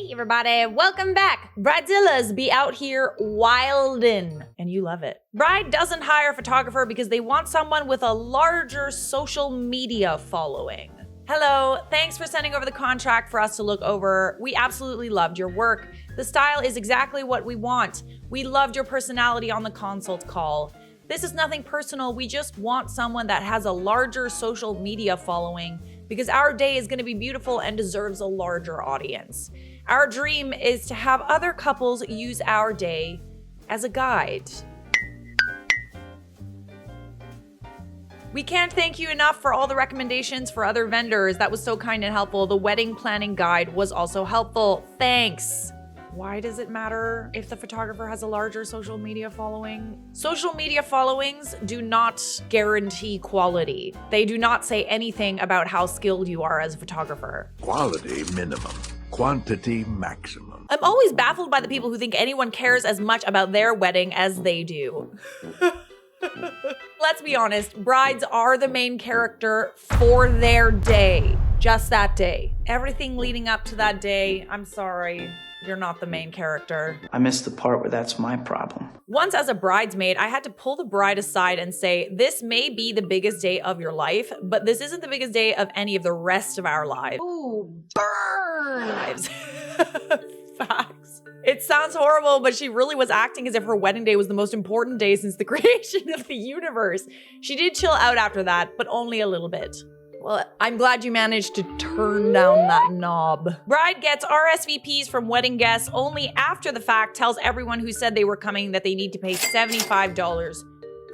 Hey everybody, welcome back. Bridezillas be out here wildin', and you love it. Bride doesn't hire a photographer because they want someone with a larger social media following. Hello, thanks for sending over the contract for us to look over. We absolutely loved your work. The style is exactly what we want. We loved your personality on the consult call. This is nothing personal, we just want someone that has a larger social media following because our day is gonna be beautiful and deserves a larger audience. Our dream is to have other couples use our day as a guide. We can't thank you enough for all the recommendations for other vendors. That was so kind and helpful. The wedding planning guide was also helpful. Thanks. Why does it matter if the photographer has a larger social media following? Social media followings do not guarantee quality. They do not say anything about how skilled you are as a photographer. Quality minimum, quantity maximum. I'm always baffled by the people who think anyone cares as much about their wedding as they do. Let's be honest, brides are the main character for their day. Just that day. Everything leading up to that day, I'm sorry. You're not the main character. I missed the part where that's my problem. Once as a bridesmaid, I had to pull the bride aside and say, this may be the biggest day of your life, but this isn't the biggest day of any of the rest of our lives. Ooh, burn! Facts. It sounds horrible, but she really was acting as if her wedding day was the most important day since the creation of the universe. She did chill out after that, but only a little bit. Well, I'm glad you managed to turn down that knob. Bride gets RSVPs from wedding guests only after the fact, tells everyone who said they were coming that they need to pay $75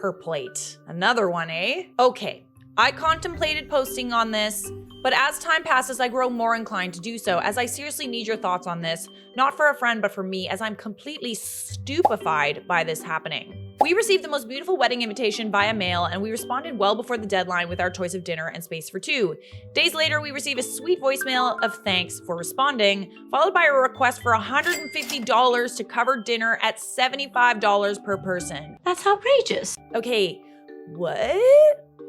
per plate. Another one, eh? Okay, I contemplated posting on this, but as time passes, I grow more inclined to do so, as I seriously need your thoughts on this, not for a friend, but for me, as I'm completely stupefied by this happening. We received the most beautiful wedding invitation via mail, and we responded well before the deadline with our choice of dinner and space for two. Days later, we receive a sweet voicemail of thanks for responding, followed by a request for $150 to cover dinner at $75 per person. That's outrageous. Okay, what?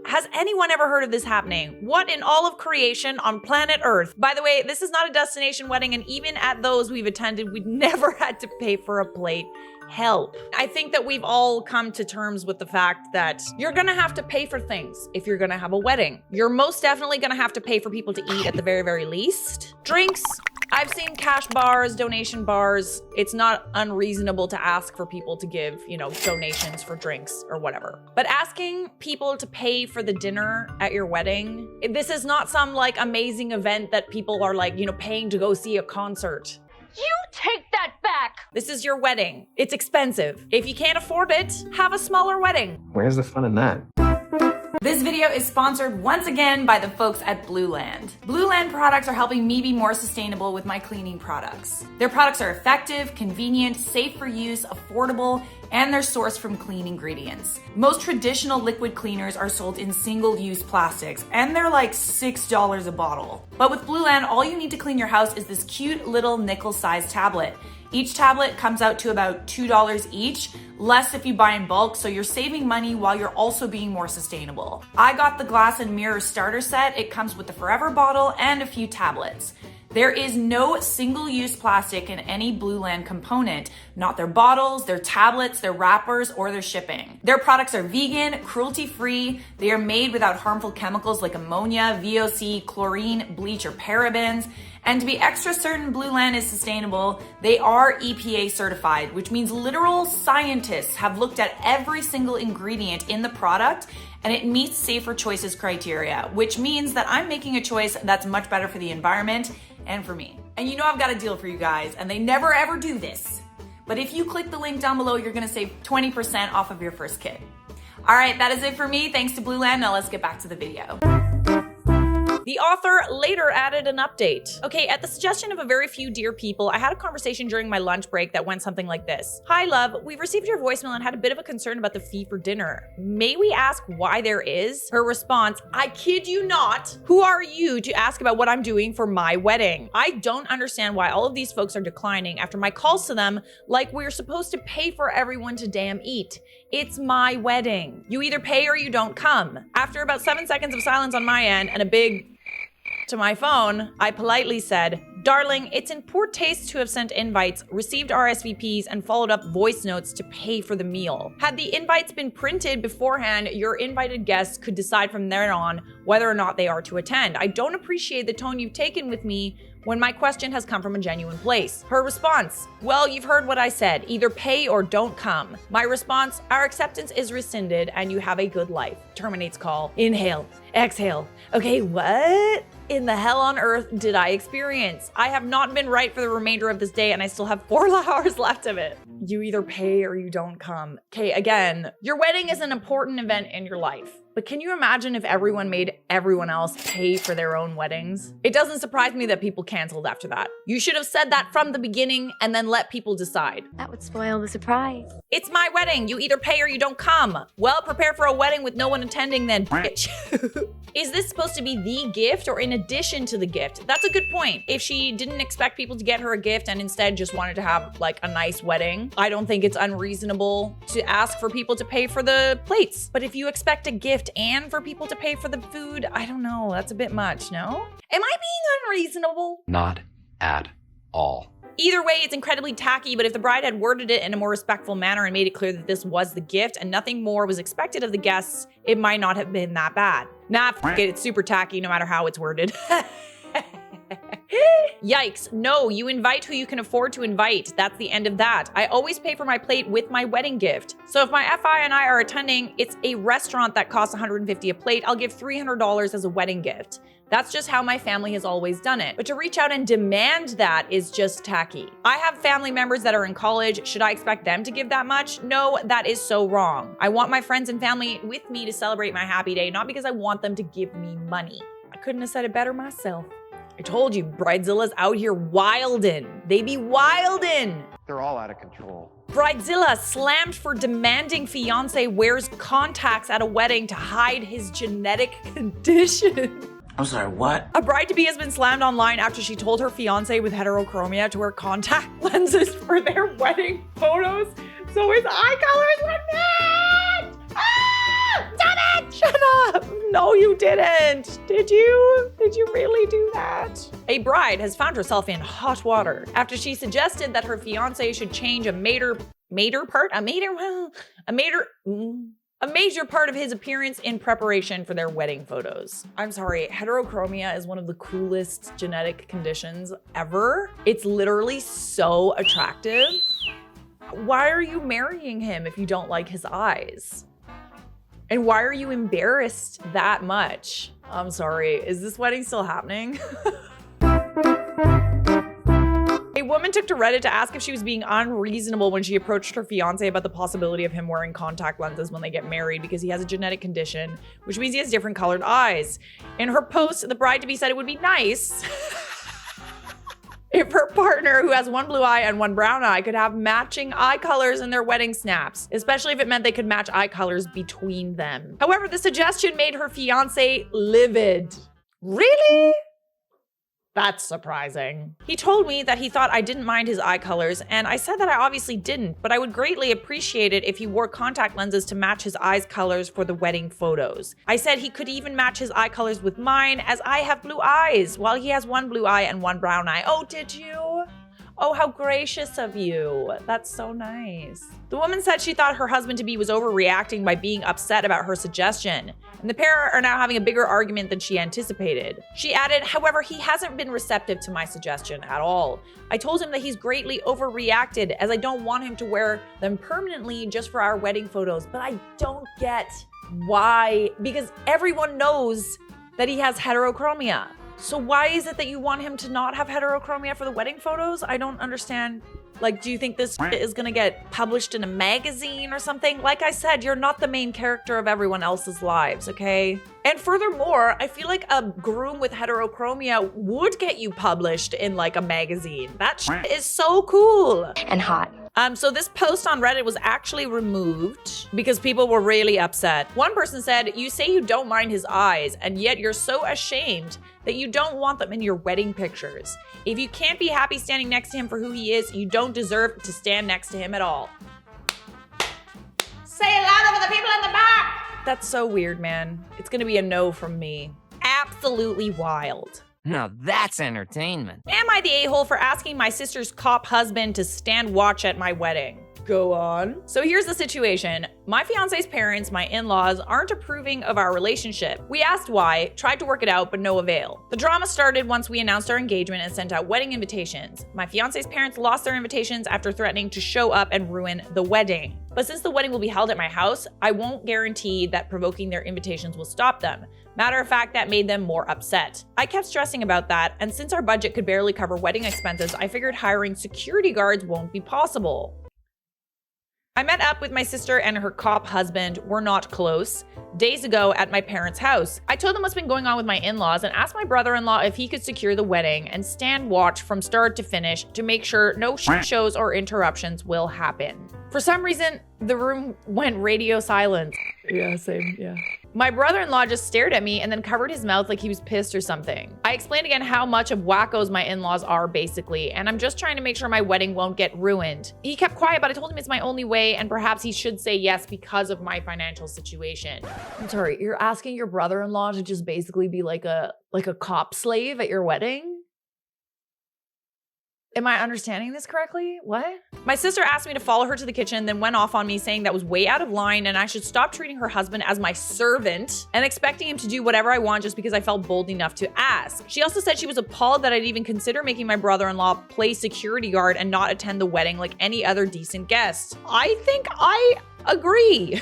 Has anyone ever heard of this happening? What in all of creation on planet Earth? By the way, this is not a destination wedding, and even at those we've attended, we'd never had to pay for a plate. Help. I think that we've all come to terms with the fact that you're gonna have to pay for things if you're gonna have a wedding. You're most definitely gonna have to pay for people to eat at the very, very least. Drinks. I've seen cash bars, donation bars. It's not unreasonable to ask for people to give, donations for drinks or whatever. But asking people to pay for the dinner at your wedding, this is not some amazing event that people are paying to go see a concert. You take that back! This is your wedding. It's expensive. If you can't afford it, have a smaller wedding. Where's the fun in that? This video is sponsored once again by the folks at Blueland. Blueland products are helping me be more sustainable with my cleaning products. Their products are effective, convenient, safe for use, affordable, and they're sourced from clean ingredients. Most traditional liquid cleaners are sold in single-use plastics, and they're like $6 a bottle. But with Blueland, all you need to clean your house is this cute little nickel-sized tablet. Each tablet comes out to about $2 each, less if you buy in bulk, so you're saving money while you're also being more sustainable. I got the glass and mirror starter set. It comes with the forever bottle and a few tablets. There is no single-use plastic in any Blueland component, not their bottles, their tablets, their wrappers, or their shipping. Their products are vegan, cruelty-free, they are made without harmful chemicals like ammonia, VOC, chlorine, bleach, or parabens. And to be extra certain Blueland is sustainable, they are EPA certified, which means literal scientists have looked at every single ingredient in the product and it meets safer choices criteria, which means that I'm making a choice that's much better for the environment and for me. And I've got a deal for you guys, and they never ever do this. But if you click the link down below, you're gonna save 20% off of your first kit. All right, that is it for me. Thanks to Blueland. Now let's get back to the video. The author later added an update. Okay, at the suggestion of a very few dear people, I had a conversation during my lunch break that went something like this. Hi, love. We've received your voicemail and had a bit of a concern about the fee for dinner. May we ask why there is? Her response, I kid you not. Who are you to ask about what I'm doing for my wedding? I don't understand why all of these folks are declining after my calls to them like we're supposed to pay for everyone to damn eat. It's my wedding. You either pay or you don't come. After about 7 seconds of silence on my end and a big to my phone, I politely said, Darling, it's in poor taste to have sent invites, received RSVPs, and followed up voice notes to pay for the meal. Had the invites been printed beforehand, your invited guests could decide from there on whether or not they are to attend. I don't appreciate the tone you've taken with me when my question has come from a genuine place. Her response, well, you've heard what I said. Either pay or don't come. My response, our acceptance is rescinded and you have a good life. Terminates call. Inhale. Exhale. Okay, what in the hell on earth did I experience? I have not been right for the remainder of this day and I still have 4 hours left of it. You either pay or you don't come. Okay, again, your wedding is an important event in your life. But can you imagine if everyone made everyone else pay for their own weddings? It doesn't surprise me that people canceled after that. You should have said that from the beginning and then let people decide. That would spoil the surprise. It's my wedding. You either pay or you don't come. Well, prepare for a wedding with no one attending then, bitch. Is this supposed to be the gift or in addition to the gift? That's a good point. If she didn't expect people to get her a gift and instead just wanted to have like a nice wedding, I don't think it's unreasonable to ask for people to pay for the plates. But if you expect a gift and for people to pay for the food, I don't know. That's a bit much, no? Am I being unreasonable? Not at all. Either way, it's incredibly tacky, but if the bride had worded it in a more respectful manner and made it clear that this was the gift and nothing more was expected of the guests, it might not have been that bad. Nah, f it, it's super tacky no matter how it's worded. Yikes, no, you invite who you can afford to invite. That's the end of that. I always pay for my plate with my wedding gift. So if my FI and I are attending, it's a restaurant that costs $150 a plate, I'll give $300 as a wedding gift. That's just how my family has always done it. But to reach out and demand that is just tacky. I have family members that are in college. Should I expect them to give that much? No, that is so wrong. I want my friends and family with me to celebrate my happy day, not because I want them to give me money. I couldn't have said it better myself. I told you, Bridezillas out here wildin'. They be wildin'. They're all out of control. Bridezilla slammed for demanding fiance wears contacts at a wedding to hide his genetic condition. I'm sorry, what? A bride-to-be has been slammed online after she told her fiance with heterochromia to wear contact lenses for their wedding photos, so his eye colors would match! Ah! Stop it! Shut up! No, you didn't. Did you? Did you really do that? A bride has found herself in hot water after she suggested that her fiance should change a major part of his appearance in preparation for their wedding photos. I'm sorry, heterochromia is one of the coolest genetic conditions ever. It's literally so attractive. Why are you marrying him if you don't like his eyes? And why are you embarrassed that much? I'm sorry, is this wedding still happening? A woman took to Reddit to ask if she was being unreasonable when she approached her fiance about the possibility of him wearing contact lenses when they get married because he has a genetic condition, which means he has different colored eyes. In her post, the bride-to-be said it would be nice if her partner, who has one blue eye and one brown eye, could have matching eye colors in their wedding snaps, especially if it meant they could match eye colors between them. However, the suggestion made her fiance livid. Really? That's surprising. He told me that he thought I didn't mind his eye colors, and I said that I obviously didn't, but I would greatly appreciate it if he wore contact lenses to match his eyes colors for the wedding photos. I said he could even match his eye colors with mine, as I have blue eyes, while he has one blue eye and one brown eye. Oh, did you? Oh, how gracious of you. That's so nice. The woman said she thought her husband-to-be was overreacting by being upset about her suggestion, and the pair are now having a bigger argument than she anticipated. She added, however, he hasn't been receptive to my suggestion at all. I told him that he's greatly overreacted, as I don't want him to wear them permanently just for our wedding photos, but I don't get why, because everyone knows that he has heterochromia. So why is it that you want him to not have heterochromia for the wedding photos? I don't understand. Like, do you think this is gonna get published in a magazine or something? Like I said, you're not the main character of everyone else's lives, okay? And furthermore, I feel like a groom with heterochromia would get you published in like a magazine. That is so cool. And hot. So this post on Reddit was actually removed because people were really upset. One person said, you say you don't mind his eyes, and yet you're so ashamed that you don't want them in your wedding pictures. If you can't be happy standing next to him for who he is, you don't deserve to stand next to him at all. Say it louder for the people in the back! That's so weird, man. It's gonna be a no from me. Absolutely wild. Now that's entertainment. Am I the a-hole for asking my sister's cop husband to stand watch at my wedding? Go on. So here's the situation. My fiance's parents, my in-laws, aren't approving of our relationship. We asked why, tried to work it out, but no avail. The drama started once we announced our engagement and sent out wedding invitations. My fiance's parents lost their invitations after threatening to show up and ruin the wedding. But since the wedding will be held at my house, I won't guarantee that provoking their invitations will stop them. Matter of fact, that made them more upset. I kept stressing about that, and since our budget could barely cover wedding expenses, I figured hiring security guards won't be possible. I met up with my sister and her cop husband, we're not close, days ago at my parents' house. I told them what's been going on with my in-laws and asked my brother-in-law if he could secure the wedding and stand watch from start to finish to make sure no shit shows or interruptions will happen. For some reason, the room went radio silent. Yeah, same, yeah. My brother-in-law just stared at me and then covered his mouth like he was pissed or something. I explained again how much of wackos my in-laws are basically, and I'm just trying to make sure my wedding won't get ruined. He kept quiet, but I told him it's my only way and perhaps he should say yes because of my financial situation. I'm sorry, you're asking your brother-in-law to just basically be like a cop slave at your wedding? Am I understanding this correctly? What? My sister asked me to follow her to the kitchen, then went off on me saying that was way out of line and I should stop treating her husband as my servant and expecting him to do whatever I want just because I felt bold enough to ask. She also said she was appalled that I'd even consider making my brother-in-law play security guard and not attend the wedding like any other decent guest. I think I agree.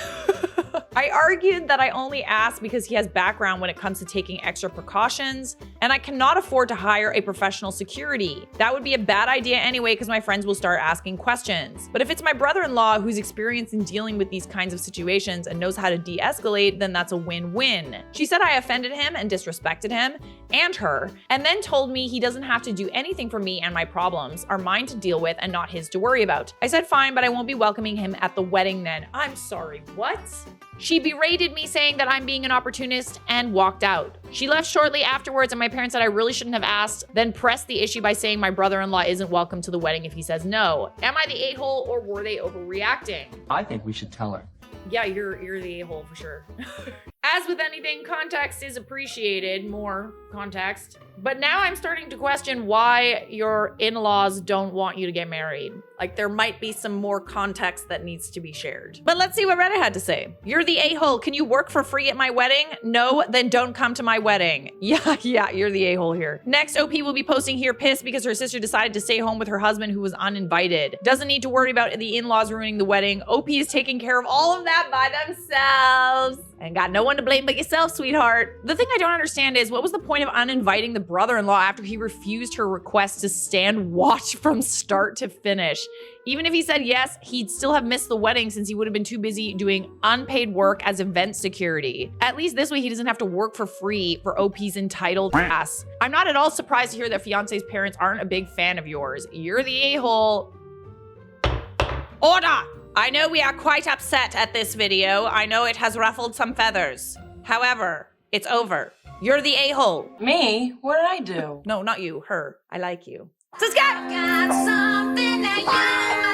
I argued that I only asked because he has background when it comes to taking extra precautions, and I cannot afford to hire a professional security. That would be a bad idea anyway because my friends will start asking questions. But if it's my brother-in-law who's experienced in dealing with these kinds of situations and knows how to de-escalate, then that's a win-win. She said I offended him and disrespected him and her, and then told me he doesn't have to do anything for me and my problems are mine to deal with and not his to worry about. I said fine, but I won't be welcoming him at the wedding then. I'm sorry, what? She berated me saying that I'm being an opportunist and walked out. She left shortly afterwards and my parents said I really shouldn't have asked, then pressed the issue by saying my brother-in-law isn't welcome to the wedding if he says no. Am I the a-hole or were they overreacting? I think we should tell her. Yeah, you're the a-hole for sure. As with anything, context is appreciated, more context. But now I'm starting to question why your in-laws don't want you to get married. Like there might be some more context that needs to be shared. But let's see what Reddit had to say. You're the a-hole. Can you work for free at my wedding? No, then don't come to my wedding. Yeah, you're the a-hole here. Next, OP will be posting here pissed because her sister decided to stay home with her husband who was uninvited. Doesn't need to worry about the in-laws ruining the wedding. OP is taking care of all of that by themselves. And got no one to blame but yourself, sweetheart. The thing I don't understand is what was the point of uninviting the brother-in-law after he refused her request to stand watch from start to finish? Even if he said yes, he'd still have missed the wedding since he would have been too busy doing unpaid work as event security. At least this way he doesn't have to work for free for OP's entitled ass. I'm not at all surprised to hear that fiance's parents aren't a big fan of yours. You're the a-hole. Order! I know we are quite upset at this video. I know it has ruffled some feathers. However, it's over. You're the a-hole. Me? What did I do? No, not you. Her. I like you. Subscribe! Got something that you